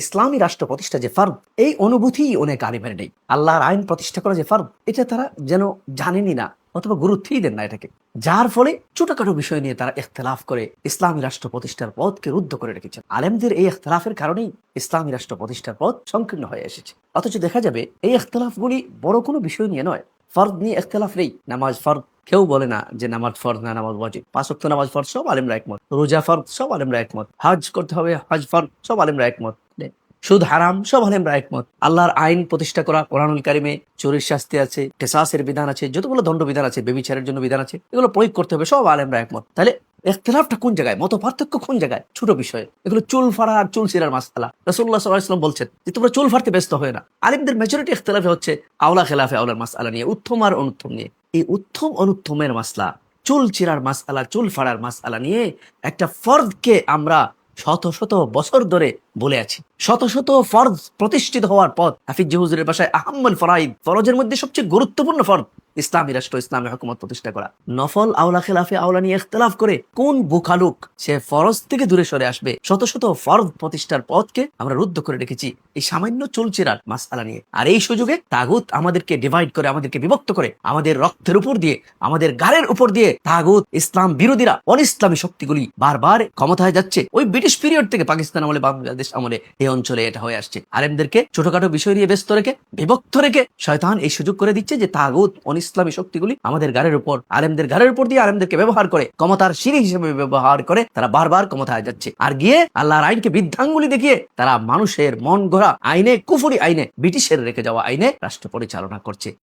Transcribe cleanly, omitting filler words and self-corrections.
ইসলামী রাষ্ট্র প্রতিষ্ঠা যে ফরজ, এই অনুভূতি অনেক আলিমের নেই। আল্লাহর আইন প্রতিষ্ঠা করা যে ফরজ, এটা তারা যেন জানেনই না অথবা গুরুত্বই দেন না এটাকে। যার ফলে ছোটখাটো বিষয় নিয়ে তারা ইখতিলাফ করে ইসলামী রাষ্ট্র প্রতিষ্ঠার পথকে রুদ্ধ করে রেখেছেন। আলেমদের এই ইখতিলাফের কারণেই ইসলামী রাষ্ট্র প্রতিষ্ঠার পথ সংকীর্ণ হয়ে এসেছে। অথচ দেখা যাবে এই ইখতিলাফগুলি বড় কোনো বিষয় নিয়ে নয়। ফরজ নিয়ে ইখতিলাফ নেই। নামাজ ফরজ, কেউ বলে না যে নামাজ ফরজ না নামাজ ওয়াজিব। 5 ওয়াক্ত নামাজ ফরজ, সব আলেমরা একমত। রোজা ফরজ, সব আলেমরা একমত। হজ করতে হবে, হজ ফরজ, সব আলেমরা একমত। সুদ হারাম, সব আলেমরা একমত। আল্লাহর আইন প্রতিষ্ঠা করা, কোরআনুল কারিমে চোরের শাস্তি আছে, কিসাসের বিধান আছে, যতগুলো দণ্ড বিধান আছে, ব্যভিচারের জন্য বিধান আছে, এগুলো প্রয়োগ করতে হবে, সব আলেমরা একমত। তাহলে ইখতিলাফটা কোন জায়গায়, মত পার্থক্য কোন জায়গায়? ছোট বিষয়ে। এগুলো চুল ফাড়া আর চুল ছিঁড়ার মাসআলা। রাসূলুল্লাহ সাল্লাল্লাহু আলাইহি ওয়াসাল্লাম বলছেন যে তোমরা চুল ফাড়তে ব্যস্ত হয়ে না। আলেমদের মেজরিটি ইখতিলাফে হচ্ছে আওলা খেলাফে আওলার মাসআলা নিয়ে, উত্তম আর অনুত্তম নিয়ে। এই উত্তম অনুত্তমের মাসলা, চুল চিরার মাসআলা, চুল ফাড়ার মাসআলা নিয়ে একটা ফরজকে আমরা শত শত বছর ধরে বলে আছি। শত শত ফরজ প্রতিষ্ঠিত হওয়ার পর হাফিজ হুজুরের ভাষায় আহাম্মুল ফরাইদ, ফরজের মধ্যে সবচেয়ে গুরুত্বপূর্ণ ফরজ ইসলামী রাষ্ট্র, ইসলামী হুকুমত প্রতিষ্ঠা করা। নফল আওলা খেলাফে আওলা নিয়ে ইখতিলাফ করে কোন বুখালুক সে ফরজ থেকে দূরে সরে আসবে? শত শত ফরজ প্রতিষ্ঠার পথকে আমরা রুদ্ধ করে রেখেছি এই সামান্য চুলচেরার মাসআলা নিয়ে। আর এই সুযোগে তাগুত আমাদেরকে ডিভাইড করে, আমাদেরকে বিভক্ত করে, আমাদের রক্তের উপর দিয়ে, আমাদের গাড়ের উপর দিয়ে তাগুত ইসলাম বিরোধীরা, অনিসলামী শক্তিগুলি বারবার ক্ষমতায় যাচ্ছে। ওই ব্রিটিশ পিরিয়ড থেকে পাকিস্তান আমলে, বাংলাদেশ আমলে এই অঞ্চলে এটা হয়ে আসছে। আলেমদেরকে ছোটখাটো বিষয় নিয়ে ব্যস্ত রেখে, বিভক্ত রেখে শয়তান এই সুযোগ করে দিচ্ছে যে তাগুত ইসলামী শক্তিগুলি আমাদের গাড়ের উপর, আলেমদের গাড়ের উপর দিয়ে আলেমদেরকে ব্যবহার করে, ক্ষমতার সিঁড়ি হিসেবে ব্যবহার করে তারা বারবার ক্ষমতায় যাচ্ছে। আর গিয়ে আল্লাহর আইনকে বৃদ্ধাঙ্গুলি দেখিয়ে তারা মানুষের মন গড়া আইনে, কুফরি আইনে, ব্রিটিশের রেখে যাওয়া আইনে রাষ্ট্র পরিচালনা করছে।